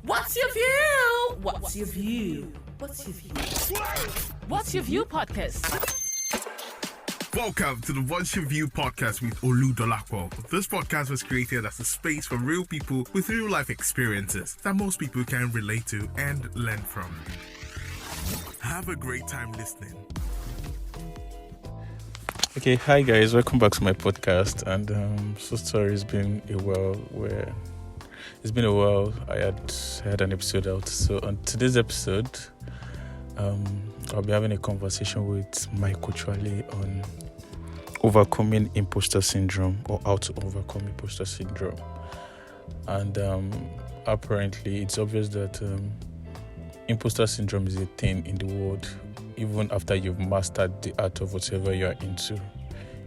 What's your view? What's your view? What's your view? What's your view podcast? Welcome to the What's Your View podcast with Olu Dolapo. This podcast was created as a space for real people with real life experiences that most people can relate to and learn from. Have a great time listening. Okay, hi guys, welcome back to my podcast. And so sorry, it's been a while. I had an episode out. So on today's episode, I'll be having a conversation with my Coach Wale on overcoming imposter syndrome, or how to overcome imposter syndrome. And apparently it's obvious that imposter syndrome is a thing in the world, even after you've mastered the art of whatever you are into.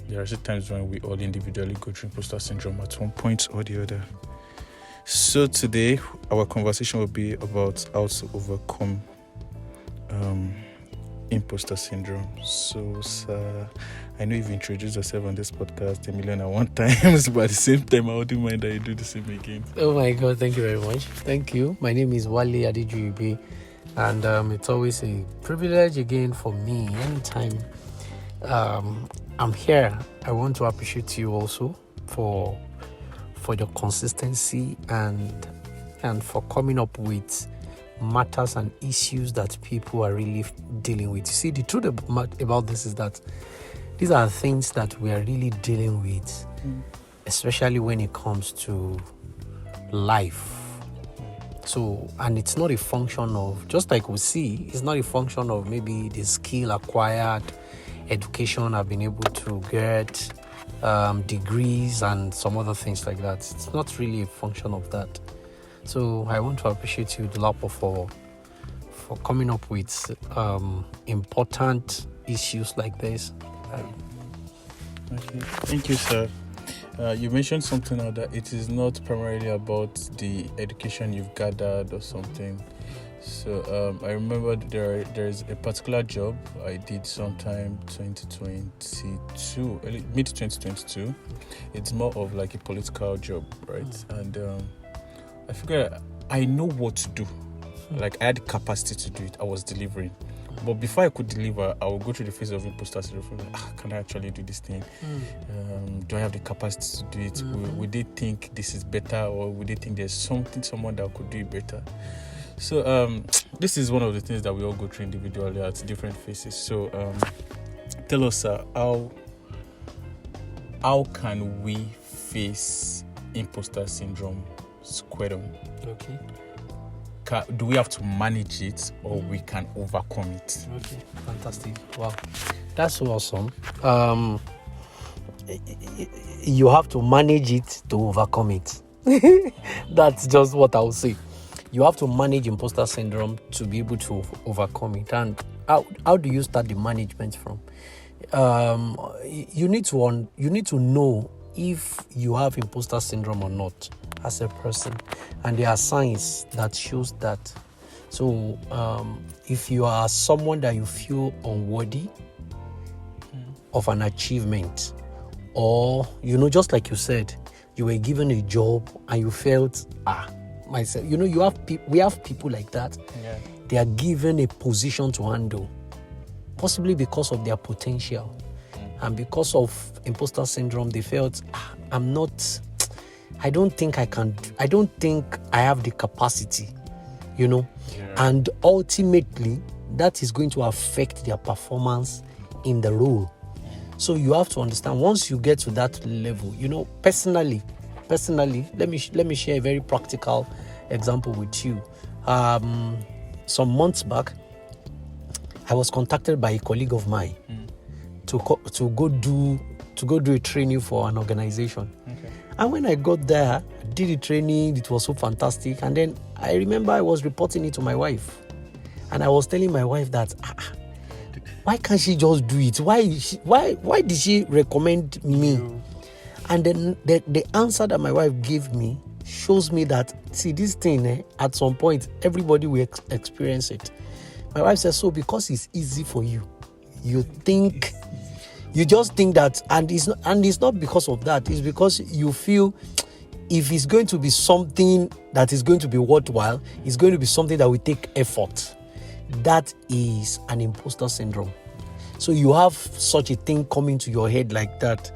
There are times when we all individually go through imposter syndrome at one point or the other. So today, our conversation will be about how to overcome imposter syndrome. So, sir, I know you've introduced yourself on this podcast 1,000,001 times, but at the same time, I wouldn't mind that you do the same again. Oh my God, thank you very much. Thank you. My name is Wale Adejuibe, and it's always a privilege again for me. Anytime I'm here, I want to appreciate you also for your consistency and for coming up with matters and issues that people are really dealing with. You see, the truth about this is that these are things that we are really dealing with, especially when it comes to life. So, and it's not a function of, just like we see, it's not a function of maybe the skill acquired, education I've been able to get, degrees and some other things like that. It's not really a function of that. So I want to appreciate you, Dolapo, for coming up with important issues like this. Okay. Thank you, sir. You mentioned something now that it is not primarily about the education you've gathered or something. So I remember there's a particular job I did sometime 2022, mid 2022. It's more of like a political job, right? And I figured I know what to do. Like I had the capacity to do it. I was delivering. But before I could deliver, I would go through the phase of imposter syndrome. Can I actually do this thing? Do I have the capacity to do it? Would they think this is better, or would they think there's someone that could do it better? So this is one of the things that we all go through individually at different phases. So tell us, how can we face imposter syndrome square on? Okay. Do we have to manage it, or we can overcome it? Okay, fantastic. Wow, that's so awesome. You have to manage it to overcome it. That's just what I would say. You have to manage imposter syndrome to be able to overcome it. And how do you start the management from? You need to know if you have imposter syndrome or not as a person, and there are signs that shows that. So if you are someone that you feel unworthy of an achievement, or just like you said, you were given a job and you felt myself, we have people like that. They are given a position to handle, possibly because of their potential, and because of imposter syndrome they felt I don't think I have the capacity, and ultimately that is going to affect their performance in the role. So you have to understand, once you get to that level, personally, let me share a very practical example with you. Some months back, I was contacted by a colleague of mine to go do a training for an organization. Okay. And when I got there, I did the training. It was so fantastic. And then I remember I was reporting it to my wife, and I was telling my wife that why can't she just do it? Why did she recommend me? And then the answer that my wife gave me shows me that, see, this thing, at some point, everybody will experience it. My wife says, so because it's easy for you, you just think that, and it's not because of that. It's because you feel if it's going to be something that is going to be worthwhile, it's going to be something that will take effort. That is an imposter syndrome. So you have such a thing coming to your head like that.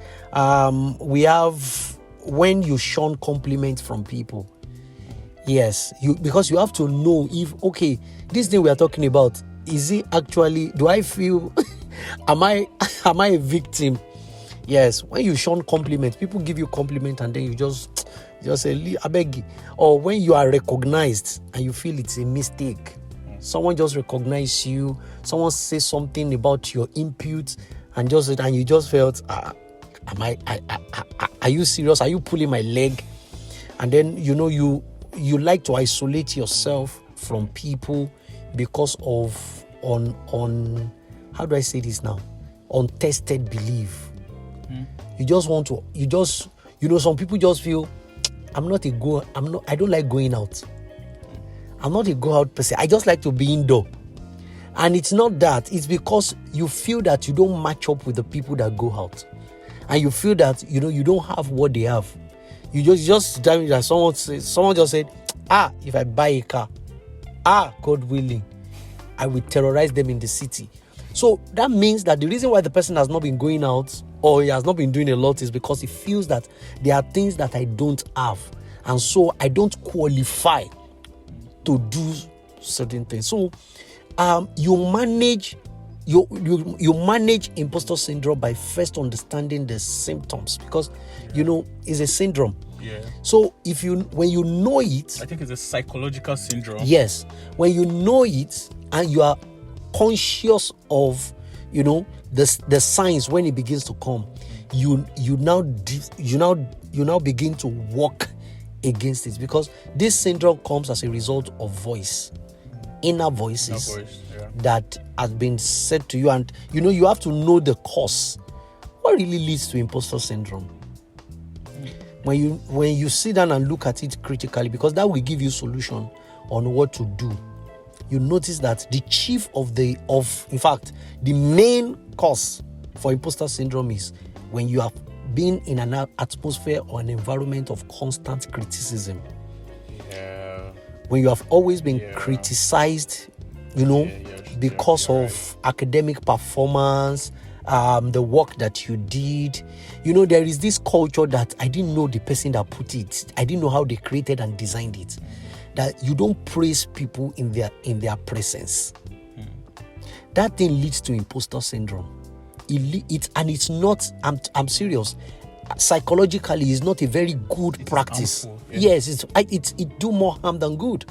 We have when you shun compliments from people. Yes, because you have to know if, okay, this thing we are talking about, is it actually, do I feel, am I a victim? Yes, when you shun compliments, people give you compliment and then you just say, I beg you. Or when you are recognized and you feel it's a mistake, someone just recognize you, someone says something about your input and you just felt, are you serious? Are you pulling my leg? And then, you like to isolate yourself from people because of how do I say this now? Untested belief. You just want to, some people just feel, I don't like going out. I'm not a go out person. I just like to be indoor. And it's not that. It's because you feel that you don't match up with the people that go out. And you feel that, you don't have what they have. You just that someone just said, if I buy a car, God willing, I will terrorize them in the city. So that means that the reason why the person has not been going out or he has not been doing a lot is because he feels that there are things that I don't have. And so I don't qualify to do certain things. So you manage imposter syndrome by first understanding the symptoms, because it's a syndrome. Yeah. So when you know it, I think it's a psychological syndrome. Yes. When you know it and you are conscious of the signs when it begins to come, you now begin to walk against it, because this syndrome comes as a result of inner voices that has been said to you, and you have to know the cause. What really leads to imposter syndrome? When you sit down and look at it critically, because that will give you solution on what to do, you notice that the main cause for imposter syndrome is when you have been in an atmosphere or an environment of constant criticism. Yeah. When you have always been criticized, because of academic performance, the work that you did. There is this culture that I didn't know the person that put it. I didn't know how they created and designed it. That you don't praise people in their presence. That thing leads to imposter syndrome. It's not. I'm serious. Psychologically, it's not a very good practice. Harmful, yeah. Yes, it do more harm than good.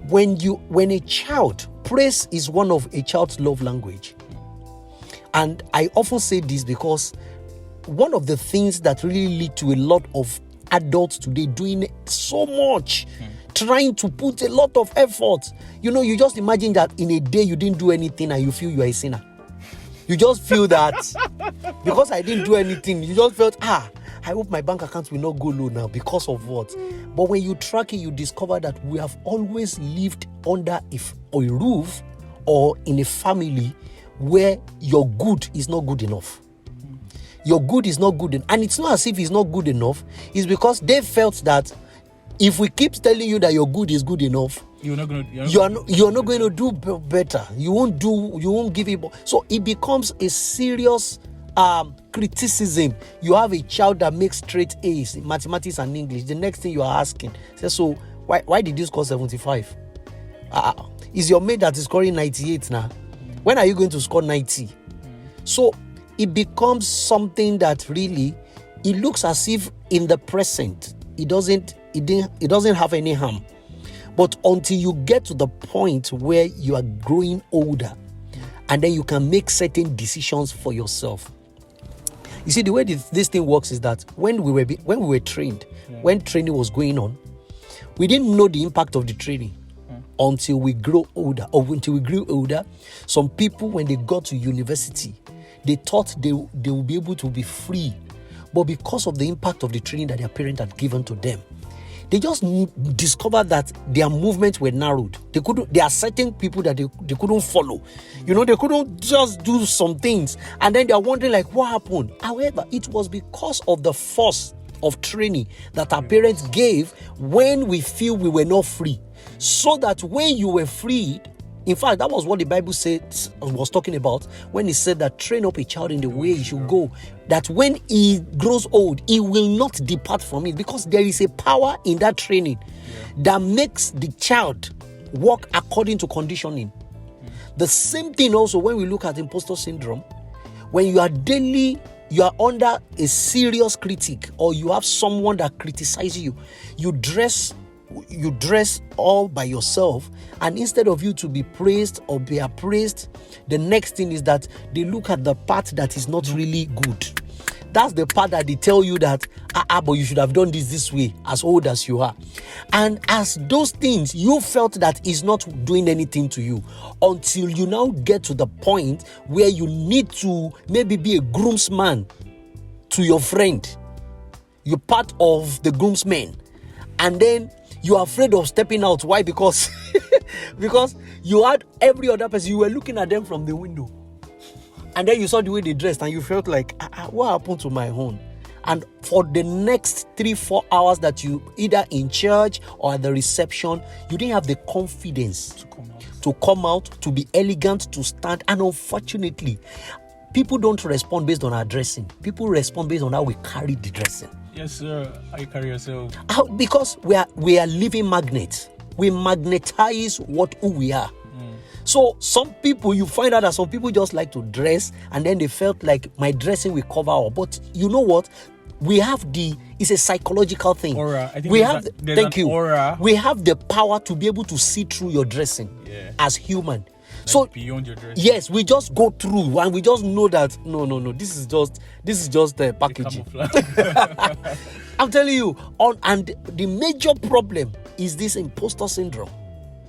When a child, praise is one of a child's love language. And I often say this because one of the things that really lead to a lot of adults today doing so much, trying to put a lot of effort. You just imagine that in a day you didn't do anything and you feel you are a sinner. You just feel that because I didn't do anything, you just felt, I hope my bank account will not go low now because of what? But when you track it, you discover that we have always lived under a roof or in a family where your good is not good enough. Your good is not good enough. And it's not as if it's not good enough. It's because they felt that if we keep telling you that your good is good enough, you're not going to do better. You won't give it. So it becomes a serious criticism. You have a child that makes straight A's in mathematics and English. The next thing you are asking, so why did you score 75? Is your mate that is scoring 98 now? When are you going to score 90? So it becomes something that really, it looks as if in the present, it doesn't have any harm. But until you get to the point where you are growing older, and then you can make certain decisions for yourself. You see, the way this thing works is that when we were trained, when training was going on, we didn't know the impact of the training until we grew older. Some people, when they got to university, they thought they would be able to be free. But because of the impact of the training that their parents had given to them, they just discovered that their movements were narrowed. There are certain people that they couldn't follow. They couldn't just do some things. And then they're wondering, like, what happened? However, it was because of the force of training that our parents gave when we feel we were not free. So that when you were freed, in fact, that was what the Bible was talking about when it said that train up a child in the way he should go, that when he grows old, he will not depart from it, because there is a power in that training that makes the child walk according to conditioning. The same thing also when we look at imposter syndrome, when you are under a serious critic, or you have someone that criticizes you, you dress all by yourself, and instead of you to be praised or be appraised, the next thing is that they look at the part that is not really good. That's the part that they tell you that but you should have done this way, as old as you are. And as those things, you felt that is not doing anything to you, until you now get to the point where you need to maybe be a groomsman to your friend. You're part of the groomsmen, and then you are afraid of stepping out. Why? Because you had every other person, you were looking at them from the window, and then you saw the way they dressed, and you felt like, what happened to my own? And for the next 3-4 hours that you either in church or at the reception, you didn't have the confidence to come out, to be elegant, to stand. And unfortunately, people don't respond based on our dressing. People respond based on how we carry the dressing. Yes, sir. How you carry yourself? Because we are living magnets. We magnetize who we are. So some people, you find out that some people just like to dress, and then they felt like my dressing will cover all. But you know what? We have it's a psychological thing. Aura. I think thank you. Aura. We have the power to be able to see through your dressing as human. Like, so beyond your dressing. Yes, we just go through and we just know that no, this is just packaging. I'm telling you, and the major problem is this imposter syndrome.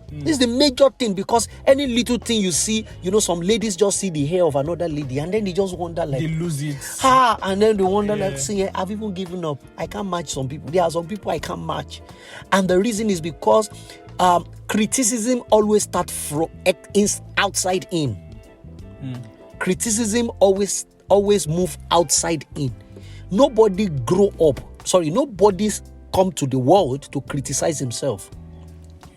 This is the major thing, because any little thing you see, some ladies just see the hair of another lady, and then they just wonder, like, they lose it. And then they wonder, like, see, I've even given up. I can't match some people. There are some people I can't match. And the reason is because criticism always starts from outside in. Criticism always move outside in. Nobody's come to the world to criticize himself.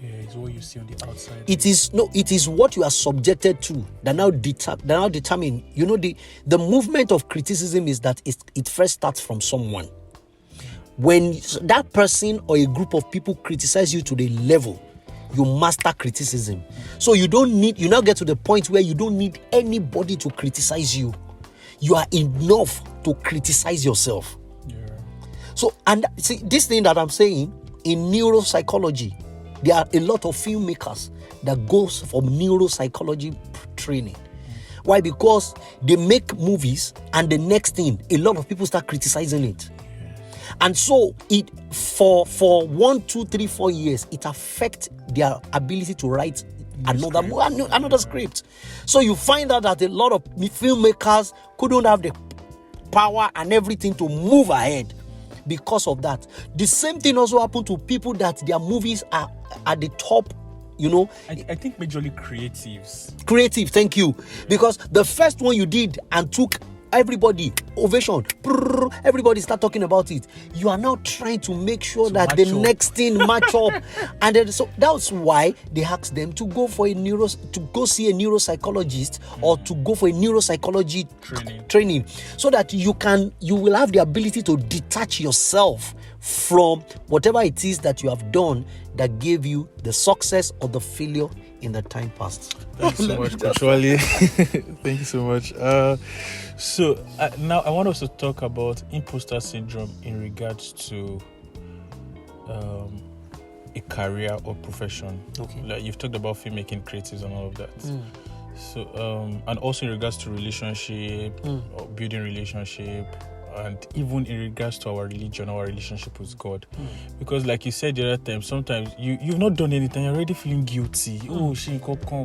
It's what you see on the outside. It is what you are subjected to that now determine. The movement of criticism is that it first starts from someone. When that person or a group of people criticize you to the level, you master criticism. So you now get to the point where you don't need anybody to criticize you. You are enough to criticize yourself. So, and see, this thing that I'm saying in neuropsychology, there are a lot of filmmakers that goes for neuropsychology training. Why? Because they make movies, and the next thing, a lot of people start criticizing it. And so it for 1, 2, 3, 4 years, it affects their ability to write another script. So you find out that a lot of filmmakers couldn't have the power and everything to move ahead because of that. The same thing also happened to people that their movies are at the top. I think majorly creative, thank you. Because the first one you did and took everybody ovation, everybody start talking about it. You are now trying to make sure that the next thing match up. And then, so that's why they ask them to go see a neuropsychologist or to go for a neuropsychology training, so that you will have the ability to detach yourself from whatever it is that you have done that gave you the success or the failure in the time past. Thank you so much, Coach Wale. Thank you so much. So now I want us to talk about imposter syndrome in regards to a career or profession. Okay. Like you've talked about filmmaking, creatives, and all of that. So and also in regards to relationship or building relationship, and even in regards to our religion, our relationship with God. Because like you said the other time, sometimes you've not done anything, you're already feeling guilty. Oh,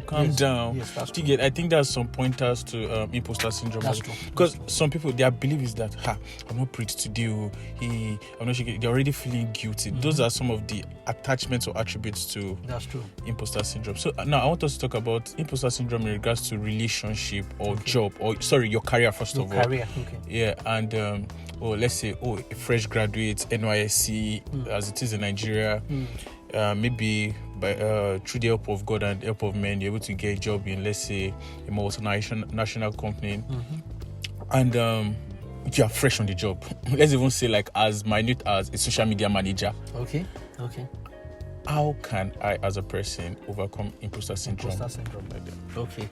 calm down. Yes, that's true. I think there's some pointers to imposter syndrome. That's true. Because some people, their belief is that, I'm not preached today. I'm not sure. They're already feeling guilty. Those are some of the attachments or attributes to imposter syndrome. So now I want us to talk about imposter syndrome in regards to relationship or job, or your career first of all. Career, okay. Yeah, and let's say, a fresh graduate, NYSC, as it is in Nigeria, maybe through the help of God and the help of men, you're able to get a job in, let's say, a multinational company, and you are fresh on the job. Let's even say, like, as minute as a social media manager. Okay. How can I, as a person, overcome imposter syndrome? Okay.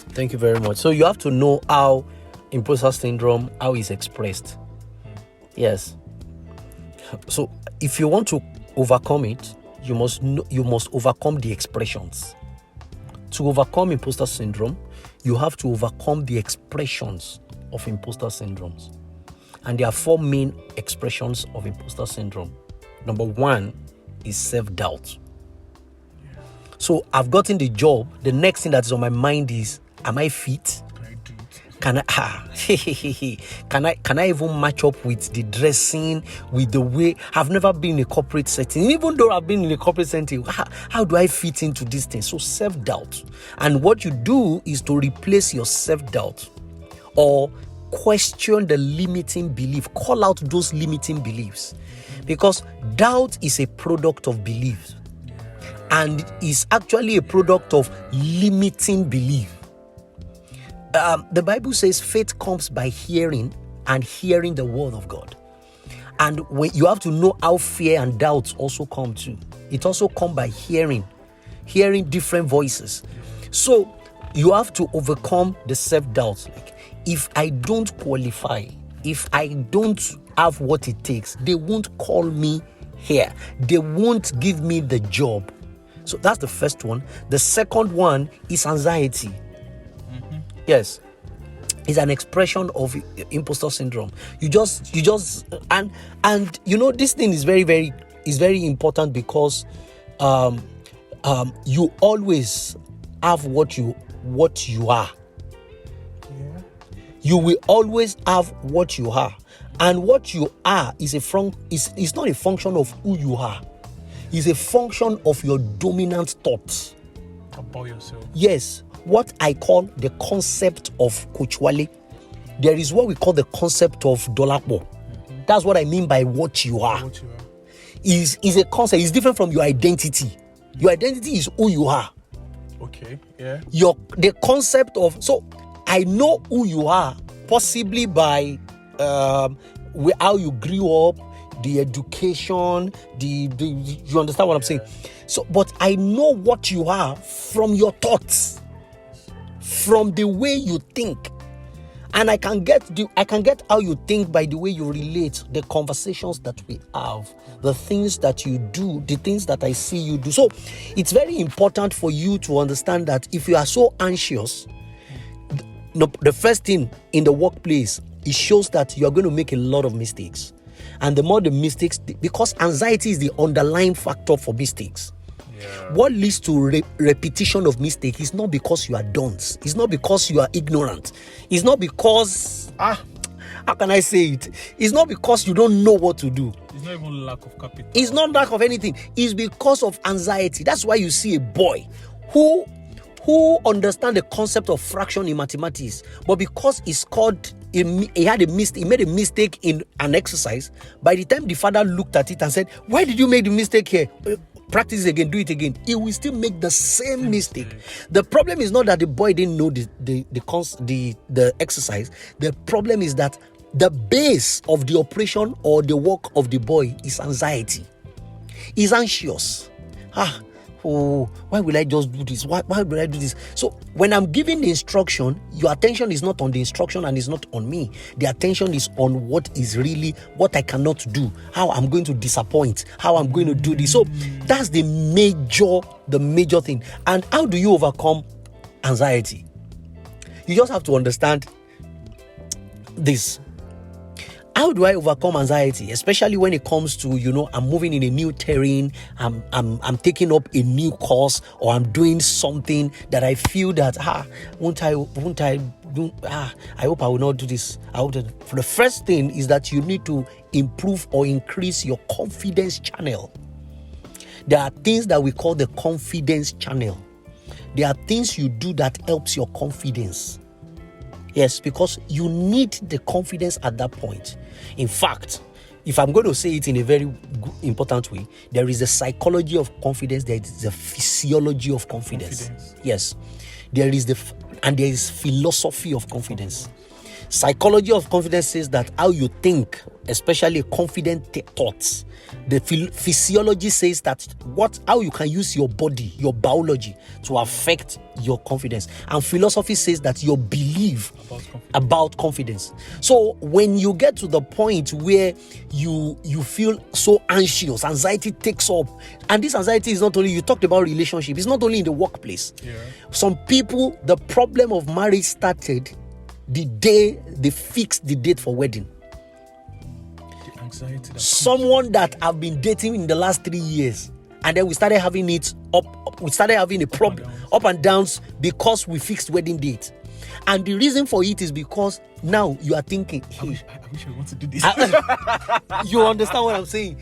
Thank you very much. So you have to know how imposter syndrome, how it's expressed. Yes. So if you want to overcome it, you must overcome the expressions. To overcome imposter syndrome, you have to overcome the expressions of imposter syndromes. And there are 4 main expressions of imposter syndrome. Number 1 is self-doubt. So I've gotten the job. The next thing that's on my mind is, am I fit? Can I even match up with the dressing, with the way? I've never been in a corporate setting. Even though I've been in a corporate setting, how do I fit into this thing? So self-doubt. And what you do is to replace your self-doubt or question the limiting belief. Call out those limiting beliefs. Because doubt is a product of belief. And is actually a product of limiting belief. The Bible says faith comes by hearing, and hearing the word of God. And when you have to know how fear and doubts also come too. It also comes by hearing different voices. So you have to overcome the self-doubt. Like, if I don't qualify, if I don't have what it takes, they won't call me here. They won't give me the job. So that's the first one. The second one is anxiety. Yes, it's an expression of imposter syndrome. You just and this thing is very important because you always have what you are. Yeah. You will always have what you are, and what you are is is not a function of who you are. It's a function of your dominant thoughts about yourself. Yes. What I call the concept of Coach Wale. There is what we call the concept of Dolapo. That's what I mean by what you are. Is a concept. It's different from your identity. Your identity is who you are. Okay. Yeah. The concept of, so I know who you are possibly by how you grew up, the education, you understand what I'm saying? So, but I know what you are from your thoughts. From the way you think, and I can get how you think by the way you relate, the conversations that we have, the things that you do, the things that I see you do. So it's very important for you to understand that if you are so anxious, the first thing in the workplace, it shows that you are going to make a lot of mistakes, and the more the mistakes, because anxiety is the underlying factor for mistakes. What leads to repetition of mistake is not because you are dunce. It's not because you are ignorant. It's not because how can I say it? It's not because you don't know what to do. It's not even lack of capital. It's not lack of anything. It's because of anxiety. That's why you see a boy who understands the concept of fraction in mathematics, but because he made a mistake in an exercise. By the time the father looked at it and said, "Why did you make the mistake here? Practice it again, do it again," he will still make the same mistake. The problem is not that the boy didn't know the exercise. The problem is that the base of the operation or the work of the boy is anxiety. He's anxious. Why will I just do this? Why will I do this? So when I'm giving the instruction, your attention is not on the instruction and it's not on me. The attention is on what is really what I cannot do, how I'm going to disappoint, how I'm going to do this. So that's the major thing. And how do you overcome anxiety? You just have to understand this. How do I overcome anxiety, especially when it comes to, I'm moving in a new terrain, I'm taking up a new course, or I'm doing something that I feel that I hope I will not do this. For the first thing is that you need to improve or increase your confidence channel. There are things that we call the confidence channel. There are things you do that helps your confidence. Yes, because you need the confidence at that point. In fact, if I'm going to say it in a very important way, there is a psychology of confidence, there is a physiology of confidence. Yes, there is there is philosophy of confidence. Psychology of confidence says that how you think, especially confident thoughts. The physiology says that how you can use your body, your biology to affect your confidence. And philosophy says that your belief about confidence. So when you get to the point where you feel so anxious, anxiety takes up. And this anxiety is not only, you talked about relationship, it's not only in the workplace. Yeah. Some people, the problem of marriage started the day they fixed the date for wedding. Someone that I've been dating in the last 3 years, and then we started having a problem, up and downs, because we fixed wedding date. And the reason for it is because now you are thinking, hey, I wish I want to do this. You understand what I'm saying?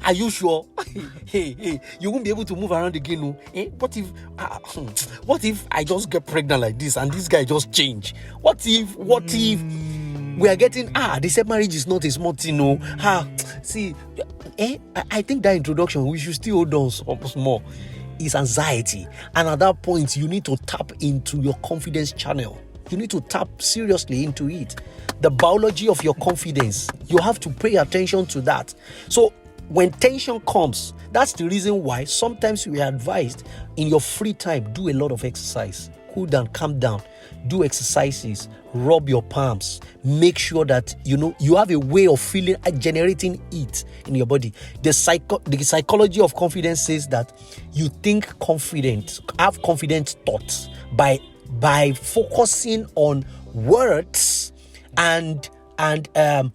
Are you sure? Hey, you won't be able to move around again. No? What if I just get pregnant like this and this guy just change? What if we are getting, they said marriage is not a small thing, no. See, I think that introduction, we should still hold on small. Is anxiety. And at that point, you need to tap into your confidence channel. You need to tap seriously into it. The biology of your confidence, you have to pay attention to that. So when tension comes, that's the reason why sometimes we are advised in your free time, do a lot of exercise. Cool down, calm down, do exercises, rub your palms, make sure that you have a way of feeling, generating it in your body. The psychology of confidence says that you think confident, have confident thoughts by focusing on words and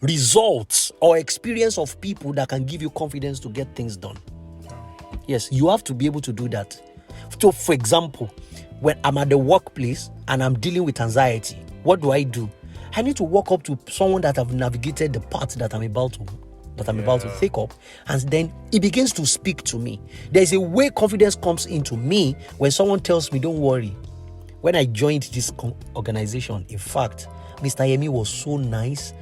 results or experience of people that can give you confidence to get things done. Yes, you have to be able to do that. So, for example, when I'm at the workplace and I'm dealing with anxiety, what do? I need to walk up to someone that have navigated the path that I'm about to take up, and then it begins to speak to me. There's a way confidence comes into me when someone tells me, don't worry. When I joined this organization, in fact, Mr. Yemi was so nice.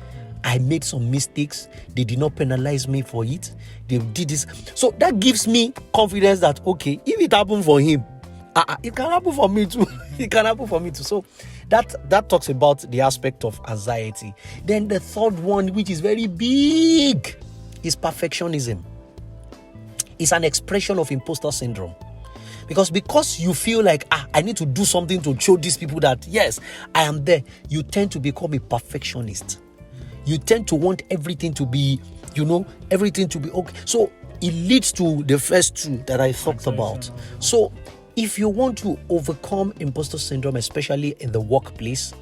I made some mistakes. They did not penalize me for it. They did this. So that gives me confidence that, okay, if it happened for him, it can happen for me too. It can happen for me too. So that talks about the aspect of anxiety. Then the third one, which is very big, is perfectionism. It's an expression of imposter syndrome. Because you feel like, I need to do something to show these people that, yes, I am there. You tend to become a perfectionist. You tend to want everything to be, everything to be okay. So it leads to the first two that I talked about. So if you want to overcome imposter syndrome, especially in the workplace,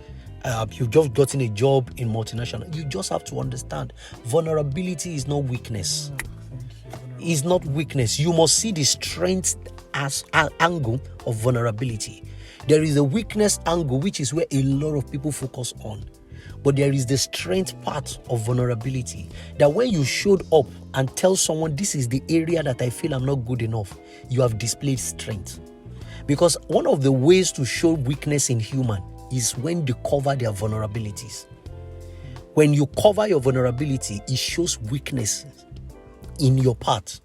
you've just gotten a job in multinational, you just have to understand vulnerability is not weakness. It's not weakness. You must see the strength as an angle of vulnerability. There is a weakness angle, which is where a lot of people focus on. But there is the strength part of vulnerability, that when you showed up and tell someone, this is the area that I feel I'm not good enough, you have displayed strength. Because one of the ways to show weakness in human is when they cover their vulnerabilities. When you cover your vulnerability, it shows weakness in your part.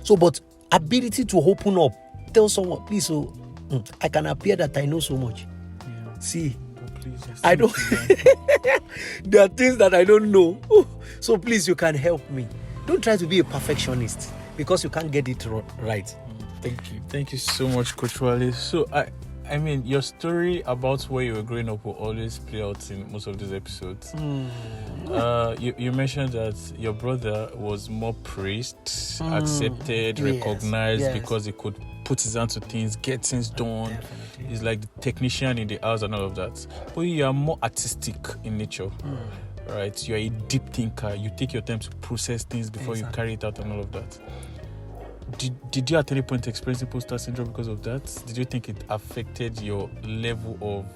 So, but ability to open up, tell someone, please, I can appear that I know so much. Yeah. See, please, I don't. There are things that I don't know. So please, you can help me. Don't try to be a perfectionist because you can't get it right. Thank you so much, Coach Wale. So I mean, your story about where you were growing up will always play out in most of these episodes. You mentioned that your brother was more praised, accepted, recognized because he could put his hand to things, get things done. Definitely. He's like the technician in the house and all of that. But you are more artistic in nature. Right? You are a deep thinker. You take your time to process things before you carry it out and all of that. Did you at any point experience imposter syndrome because of that? Did you think it affected your level of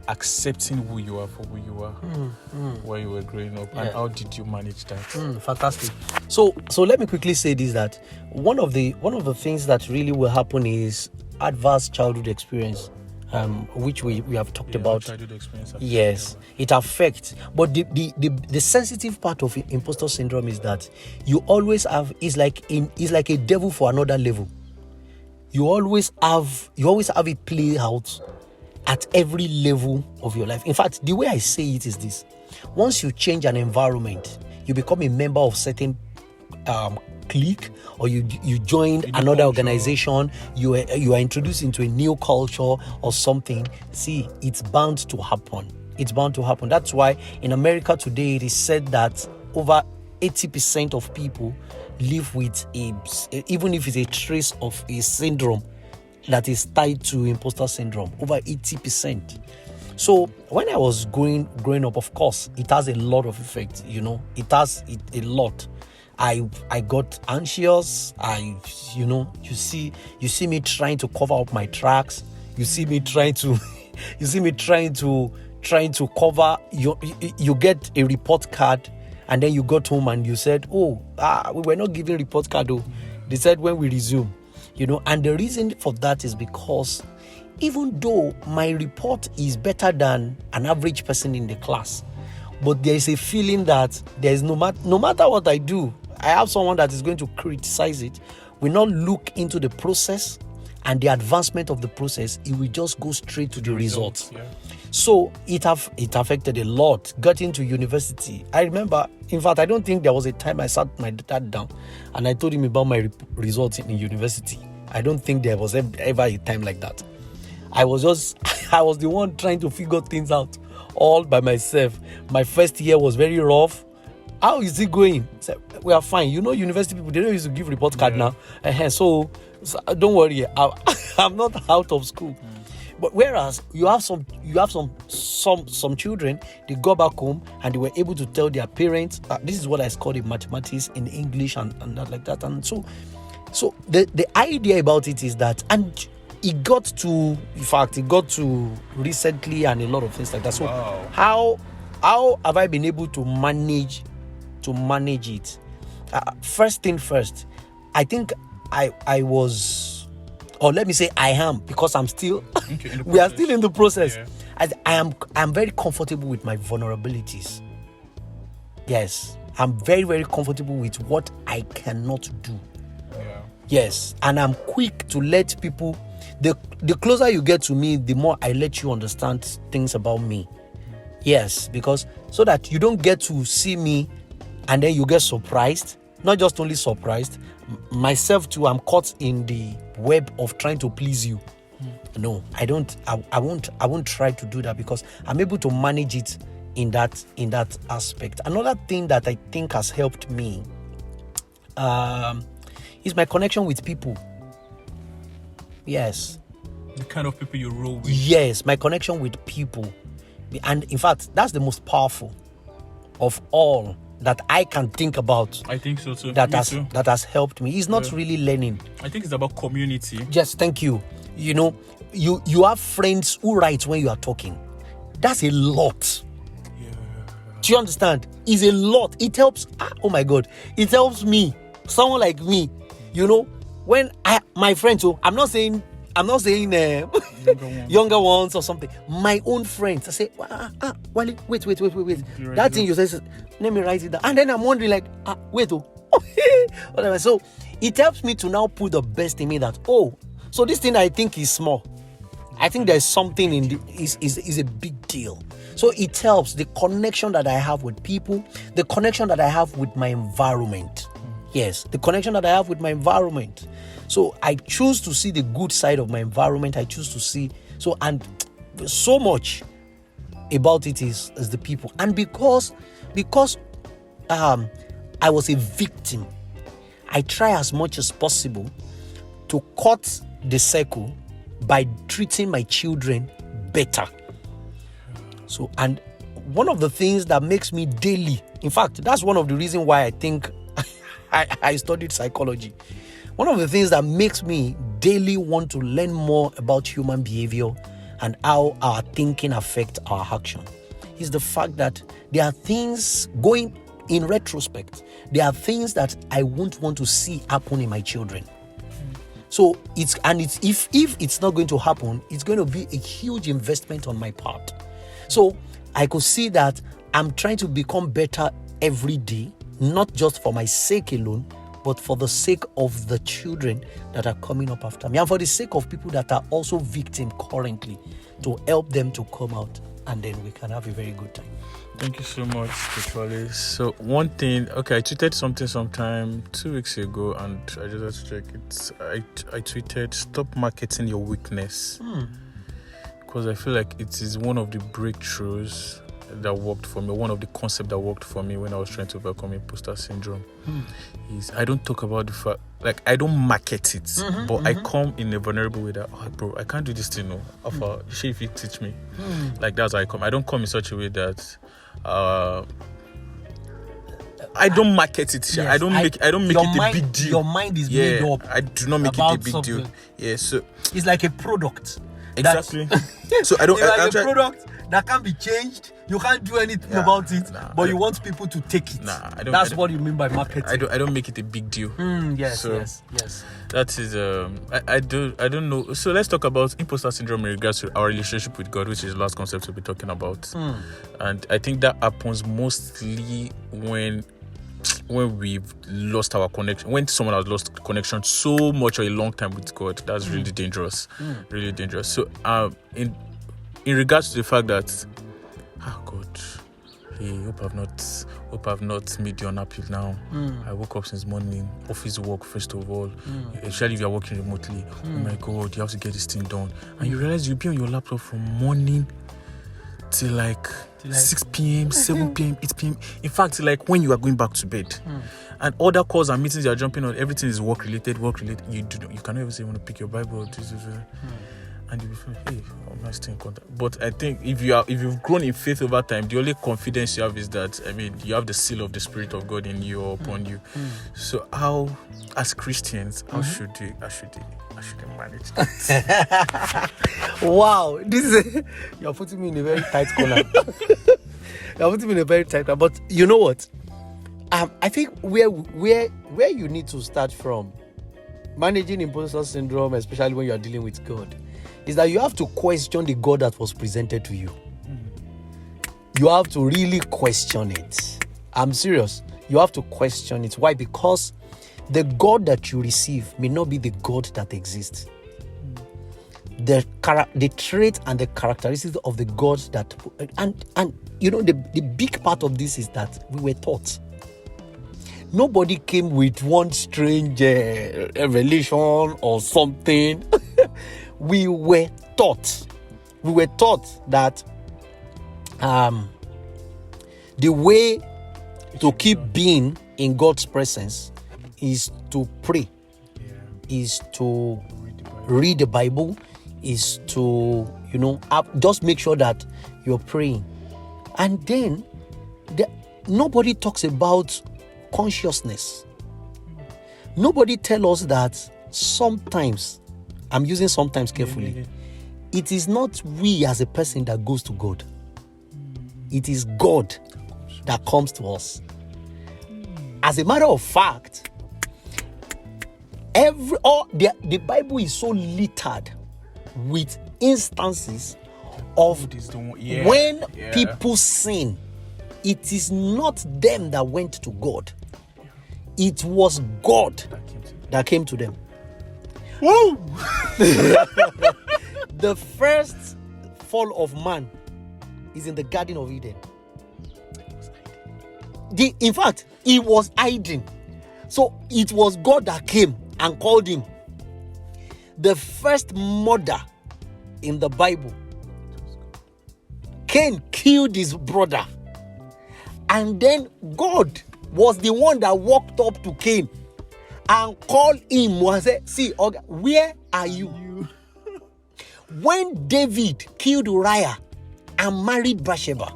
accepting who you are for who you are while you were growing up? And how did you manage that? Fantastic. So let me quickly say this, that one of the things that really will happen is adverse childhood experience which we have talked Yeah, about. childhood experience affects Yes, it affects. But the sensitive part of imposter syndrome is that you always have is like a devil for another level. You always have it play out at every level of your life. In fact, the way I say it is this: once you change an environment, you become a member of certain clique, or you joined another organization, you are introduced into a new culture or something. See, it's bound to happen. That's why in America today it is said that over 80% of people live with even if it's a trace of a syndrome that is tied to imposter syndrome. Over 80%. So when I was growing up, of course, it has a lot of effect. It has a lot. I got anxious. You see me trying to cover up my tracks. You see me trying to cover. You get a report card, and then you got home and you said, we were not giving report card though. They said when we resume. And the reason for that is because even though my report is better than an average person in the class, but there is a feeling that there is no matter what I do, I have someone that is going to criticize it, will not look into the process and the advancement of the process. It will just go straight to the results. Yeah. So it affected a lot. Got into university. I remember, in fact, I don't think there was a time I sat my dad down and I told him about my results in university. I don't think there was ever a time like that. I was the one trying to figure things out all by myself. My first year was very rough. How is it going? So, we are fine. University people, they don't used to give report card now. So don't worry. I'm not out of school. But whereas you have some children, they go back home and they were able to tell their parents, this is what I scored in mathematics, in English, and that like that. And so the idea about it is that, and it got to recently and a lot of things like that. So wow. How have I been able to manage it? First thing first, I think I was, or let me say I am, because I'm still we are still in the process. Yeah. I'm very comfortable with my vulnerabilities. Yes, I'm very, very comfortable with what I cannot do. Yeah. Yes, and I'm quick to let people. The closer you get to me, the more I let you understand things about me. Yes, because so that you don't get to see me and then you get surprised. Not just only surprised, myself too, I'm caught in the web of trying to please you. No, I don't. I won't try to do that, because I'm able to manage it in that aspect. Another thing that I think has helped me is my connection with people. Yes. The kind of people you roll with. Yes, my connection with people. And in fact, that's the most powerful of all that I can think about. I think so too. That has helped me. It's not really learning. I think it's about community. Yes, thank you. You have friends who write when you are talking. That's a lot. Yeah. Do you understand? It's a lot. It helps. Oh my God. It helps me. Someone like me. When my friends, so I'm not saying younger ones or something. My own friends, I say, Wale, wait. That thing you say, let me write it down. And then I'm wondering, like, wait, whatever. So it helps me to now put the best in me that, so this thing I think is small, I think there's something is a big deal. So it helps the connection that I have with people, the connection that I have with my environment. Yes, the connection that I have with my environment. So I choose to see the good side of my environment. I choose to see and so much about it is the people. And because I was a victim, I try as much as possible to cut the circle by treating my children better. So, and one of the things that makes me daily, in fact, that's one of the reasons why I think I studied psychology. One of the things that makes me daily want to learn more about human behavior and how our thinking affects our action is the fact that there are things going in retrospect. There are things that I won't want to see happen in my children. So if it's not going to happen, it's going to be a huge investment on my part. So I could see that I'm trying to become better every day, not just for my sake alone, but for the sake of the children that are coming up after me, and for the sake of people that are also victims currently, to help them to come out, and then we can have a very good time. Thank you so much, Coach Wale. So one thing, I tweeted something sometime 2 weeks ago, and I just had to check it. I tweeted, stop marketing your weakness. Because I feel like it is one of the breakthroughs that worked for me, one of the concepts that worked for me when I was trying to overcome imposter syndrome. Is I don't talk about the fact, like I don't market it, but I come in a vulnerable way that, bro, I can't do this thing, no. If you teach me, like that's how I come. I don't come in such a way that I don't market it. Yes, I don't make it a big deal. Your mind is made up. I do not make it a big deal. Yeah, so it's like a product. Exactly. So I don't. It's like a product that can't be changed. You can't do anything about it, but you want people to take it. That's what you mean by marketing. I don't make it a big deal. Yes. That is I don't know. So let's talk about imposter syndrome in regards to our relationship with God, which is the last concept we'll be talking about. And I think that happens mostly when we've lost our connection, when someone has lost connection so much or a long time with God. That's really dangerous. Really dangerous. So in regards to the fact that God, hey, hope I've not made you unhappy now. I woke up since morning, office work first of all, especially if you're working remotely. Oh my God, you have to get this thing done, and you realize you'll be on your laptop from morning till like 6 p.m., 7 p.m., 8 p.m. In fact, like when you are going back to bed, and other calls and meetings you are jumping on, everything is work related. You cannot even say you want to pick your Bible. And you'll be feeling, hey, I'm not staying in contact. But I think if you've grown in faith over time, the only confidence you have is that, you have the seal of the Spirit of God in you or upon you. So how, as Christians, how should they manage that? Wow, you're putting me in a very tight corner. But you know what? I think where you need to start from managing imposter syndrome, especially when you are dealing with God, is that you have to question the God that was presented to you. You have to really question it. I'm serious. You have to question it. Why? Because the God that you receive may not be the God that exists. The trait and the characteristics of the God that, and the big part of this is that we were taught. Nobody came with one strange revelation or something. We were taught that the way to keep being in God's presence is to pray, is to read the Bible, is to, just make sure that you're praying. And then nobody talks about consciousness. Nobody tells us that sometimes, I'm using sometimes carefully, it is not we as a person that goes to God. It is God that comes to us. As a matter of fact, the Bible is so littered with instances of when people sin. It is not them that went to God. It was God that came to them. Woo! The first fall of man is in the Garden of Eden. In fact, he was hiding. So it was God that came and called him. The first murder in the Bible, Cain killed his brother. And then God was the one that walked up to Cain and called him and said, see, where are you? When David killed Uriah and married Bathsheba,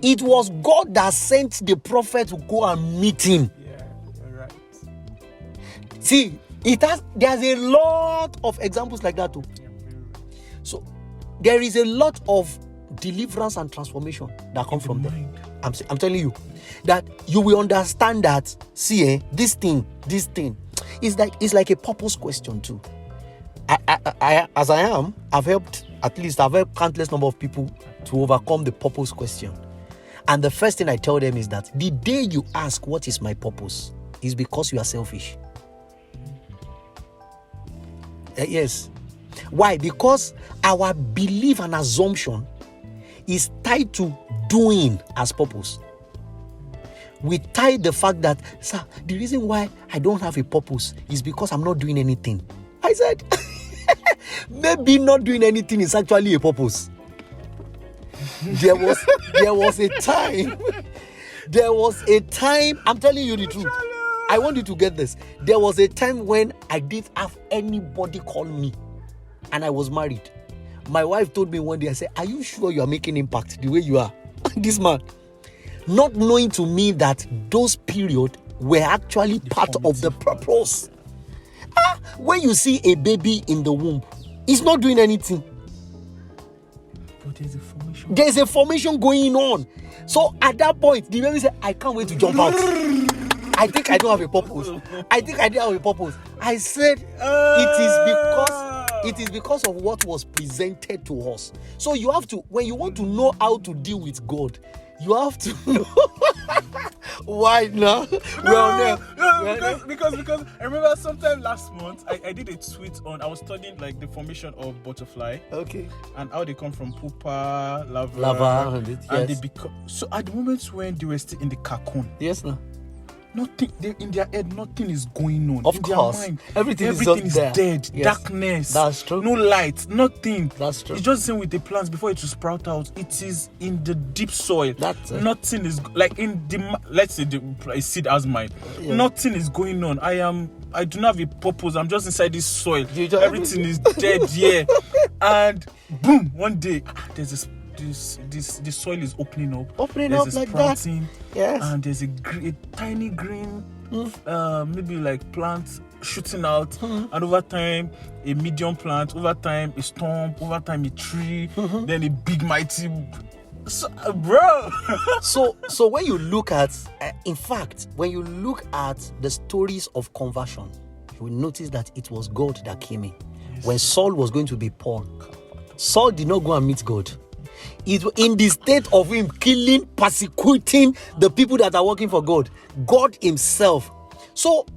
it was God that sent the prophet to go and meet him. Yeah, you're right. See, there's a lot of examples like that too. So there is a lot of deliverance and transformation that come from them. I'm telling you that you will understand that, see, this thing, It's like a purpose question too. I've helped countless number of people to overcome the purpose question. And the first thing I tell them is that the day you ask, what is my purpose, is because you are selfish. Yes. Why? Because our belief and assumption is tied to doing as purpose. We tie the fact that, sir, the reason why I don't have a purpose is because I'm not doing anything. I said, maybe not doing anything is actually a purpose. There was a time, I'm telling you the truth. I want you to get this. There was a time when I didn't have anybody call me and I was married. My wife told me one day, I said, are you sure you are making impact the way you are? This man, not knowing to me that those periods were actually part of the purpose. When you see a baby in the womb, it's not doing anything. But there's a formation going on. So at that point, the baby said, I can't wait to jump out. I think I don't have a purpose. I said, it is because of what was presented to us. So you have to, when you want to know how to deal with God, you have to know. Why now? Because I remember sometime last month I did a tweet on, I was studying like the formation of butterfly. Okay. And how they come from pupa, larva, yes. And they become, so at the moment when they were still in the cocoon. Yes, no. Nothing in their head, nothing is going on. Of in course. Their mind, everything is dead. Yes. Darkness. That's true. No light, nothing. That's true. It's just the same with the plants before it will sprout out. It is in the deep soil. That's it. Nothing is like in the, let's say the seed as mine. Yeah. Nothing is going on. I do not have a purpose. I'm just inside this soil. Everything is dead. Yeah. And boom, one day there's this soil is opening up like sprouting, that. Yes. And there's a tiny green maybe like plant shooting out, and over time a medium plant, over time a stump, over time a tree, then a big mighty bro. so when you look at in fact, when you look at the stories of conversion, you will notice that it was God that came in. Yes. When Saul was going to be Paul, Saul did not go and meet God. It in the state of him killing, persecuting the people that are working for God, God himself. So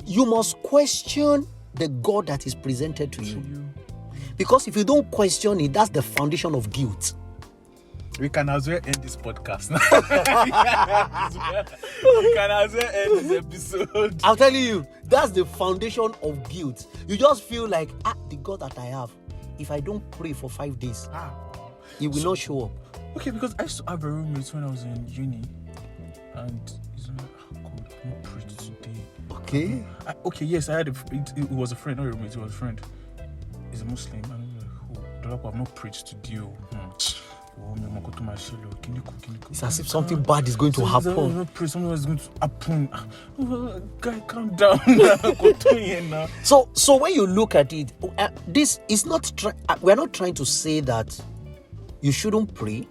you must question the God that is presented to you. Because if you don't question it, that's the foundation of guilt. We can as well end this podcast. We can as well end this episode. I'm telling you, that's the foundation of guilt. You just feel like, the God that I have, if I don't pray for 5 days, he will not show up. Okay, because I used to have a roommate when I was in uni, and he's like, God, not preach today. Okay. Yes, I had it was a friend, not a roommate, it was a friend. He's a Muslim, and I'm like, I've not preached today. It's as if something bad is going to happen. Something is going to happen. Guy, calm down. So when you look at it, this is not. We're not trying to say that you shouldn't pray.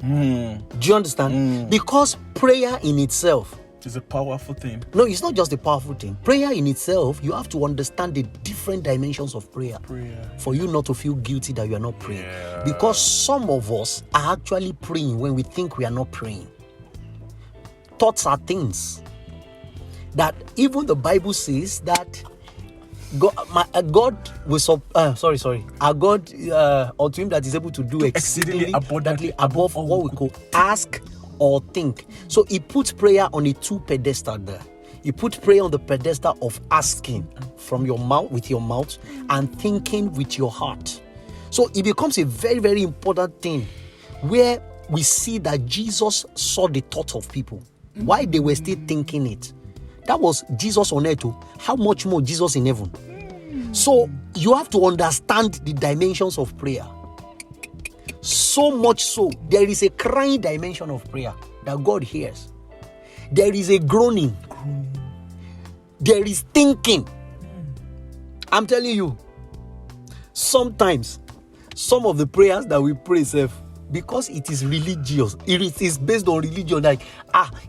Do you understand? Because prayer in itself is a powerful thing. No, it's not just a powerful thing. Prayer in itself, you have to understand the different dimensions of prayer. For you not to feel guilty that you are not praying. Yeah. Because some of us are actually praying when we think we are not praying. Thoughts are things that even the Bible says that our God unto him that is able to do exceedingly abundantly above what we could ask or think. So he put prayer on a 2 pedestal there. He put prayer on the pedestal of asking from your mouth, with your mouth, and thinking with your heart. So it becomes a very, very important thing where we see that Jesus saw the thoughts of people while they were still thinking it. That was Jesus on earth. How much more Jesus in heaven? So you have to understand the dimensions of prayer. So much so, there is a crying dimension of prayer that God hears. There is a groaning. There is thinking. I'm telling you, sometimes, some of the prayers that we pray, because it is religious. It is based on religion. Like,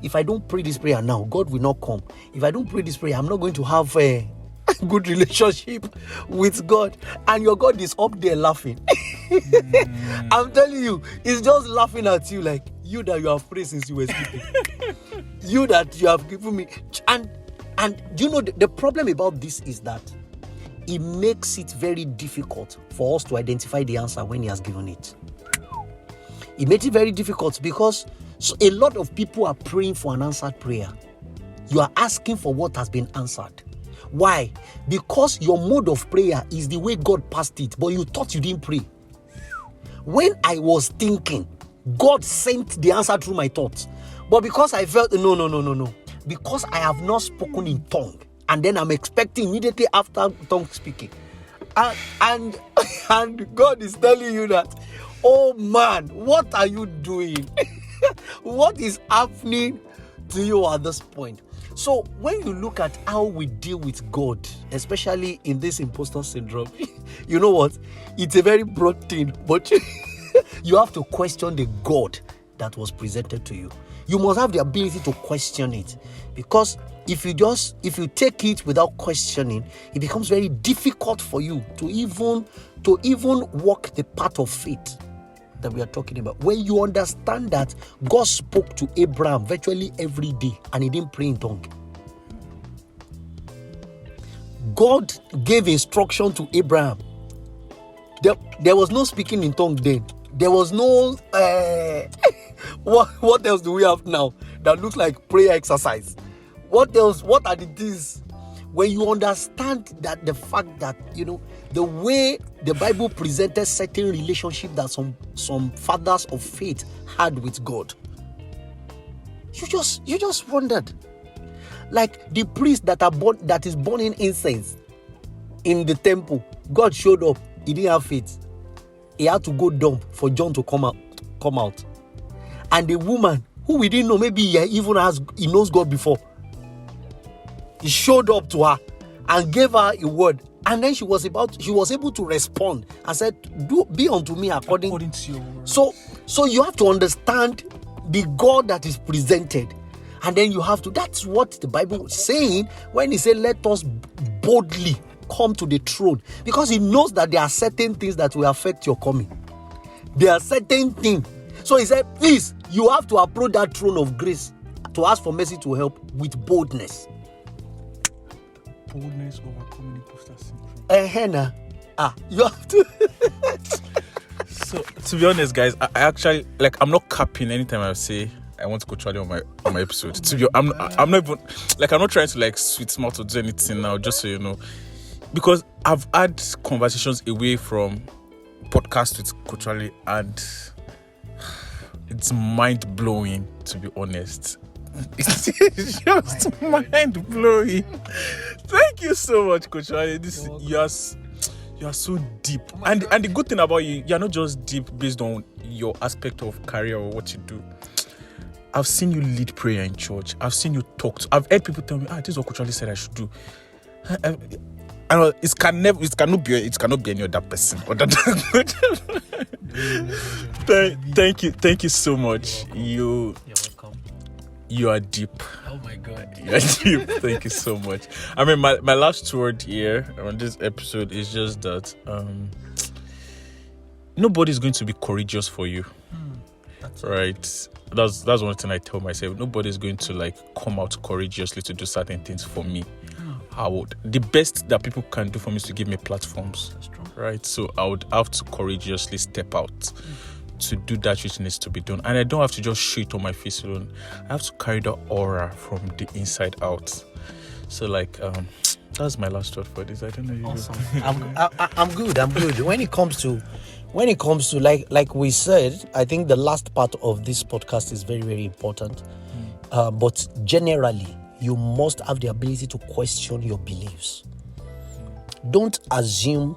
if I don't pray this prayer now, God will not come. If I don't pray this prayer, I'm not going to have a good relationship with God. And your God is up there laughing. I'm telling you, he's just laughing at you like, you that you have prayed since you were sleeping. You that you have given me. And you know, the problem about this is that it makes it very difficult for us to identify the answer when he has given it. It makes it very difficult because a lot of people are praying for an answered prayer. You are asking for what has been answered. Why? Because your mode of prayer is the way God passed it, but you thought you didn't pray. When I was thinking, God sent the answer through my thoughts. But because I felt, no. Because I have not spoken in tongue. And then I'm expecting immediately after tongue speaking. And God is telling you that, oh man, what are you doing? What is happening to you at this point? So when you look at how we deal with God, especially in this imposter syndrome, you know what? It's a very broad thing, but you have to question the God that was presented to you. You must have the ability to question it, because if you take it without questioning, it becomes very difficult for you to even walk the path of faith that we are talking about. When you understand that God spoke to Abraham virtually every day and he didn't pray in tongue. God gave instruction to Abraham. There was no speaking in tongue then. There was no what else do we have now that looks like prayer exercise? What else? What are the things? When you understand that the fact that, you know, the way the Bible presented certain relationship that some fathers of faith had with God, you just wondered. Like the priest that is burning incense in the temple, God showed up. He didn't have faith. He had to go dumb for John to come out. And the woman who we didn't know, maybe he knows God before, he showed up to her and gave her a word. And then she was able to respond and said, be unto me according to your word. So you have to understand the God that is presented. And then you have to, that's what the Bible is saying when he said, let us boldly come to the throne. Because he knows that there are certain things that will affect your coming. There are certain things. So he said, please, you have to approach that throne of grace to ask for mercy to help with boldness. Boldness overcoming imposter syndrome. You have to. So, to be honest, guys, I actually, like, I'm not capping anytime I say I want to Coach Wale on my episode. I'm not even, like, I'm not trying to, like, sweet mouth or do anything now, just so you know. Because I've had conversations away from podcast with Coach Wale, and it's mind-blowing, to be honest. It's just mind-blowing. Thank you so much, Coach Wale. You are so deep. And the good thing about you're not just deep based on your aspect of career or what you do. I've seen you lead prayer in church. I've seen you talk. I've heard people tell me, this is what Coach Wale said I should do. It cannot be any other person. Thank you so much. You're welcome. You are deep. Oh my God. You are deep. Thank you so much. I mean, my last word here on this episode is just that nobody's going to be courageous for you. Right? That's one thing I tell myself. Nobody's going to, like, come out courageously to do certain things for me. The best that people can do for me is to give me platforms. That's true. Right? So I would have to courageously step out to do that which needs to be done. And I don't have to just show it on my face alone. I have to carry the aura from the inside out. So, like, that's my last word for this. I don't know you. Awesome. I'm good. When it comes to like we said, I think the last part of this podcast is very, very important. But generally, you must have the ability to question your beliefs. Don't assume.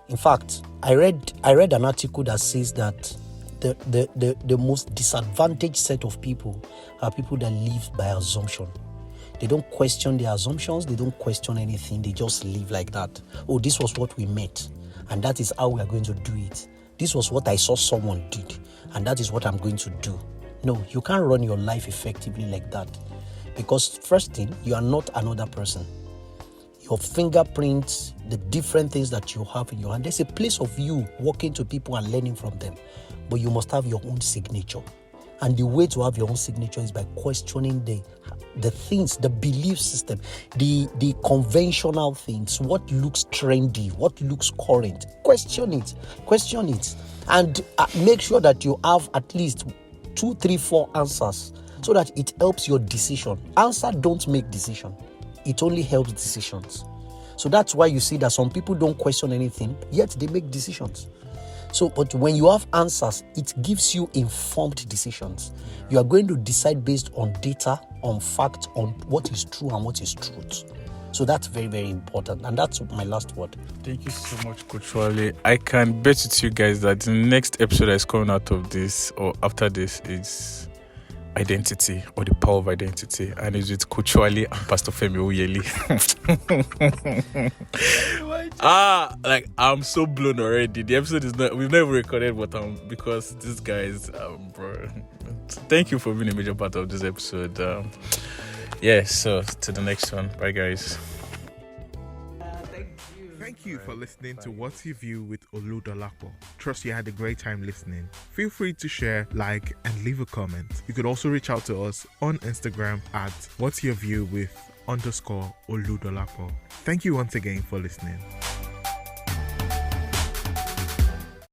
In fact, I read an article that says that the most disadvantaged set of people are people that live by assumption. They don't question their assumptions. They don't question anything. They just live like that. Oh, this was what we met, and that is how we are going to do it. This was what I saw someone did, and that is what I'm going to do. No, you can't run your life effectively like that. Because first thing, you are not another person. Your fingerprints, the different things that you have in your hand, there's a place of you walking to people and learning from them. But you must have your own signature. And the way to have your own signature is by questioning the things, the belief system, the conventional things, what looks trendy, what looks current. Question it. And make sure that you have at least 2, 3, 4 answers so that it helps your decision. Answer don't make decision. It only helps decisions. So that's why you see that some people don't question anything, yet they make decisions. So, but when you have answers, it gives you informed decisions. You are going to decide based on data, on fact, on what is true and what is truth. So that's very, very important. And that's my last word. Thank you so much, Coach Wale. I can bet it to you guys that the next episode that is coming out of this or after this is identity, or the power of identity, and it's with Coach Wale and Pastor Femi Oyeli. I'm so blown already. The episode we've never recorded, but because these guys, bro. Thank you for being a major part of this episode. So to the next one. Bye, guys. Thank you for listening to What's Your View with Olu Dolapo. Trust you had a great time listening. Feel free to share, like, and leave a comment. You could also reach out to us on Instagram at What's Your View with _Olu Dolapo. Thank you once again for listening.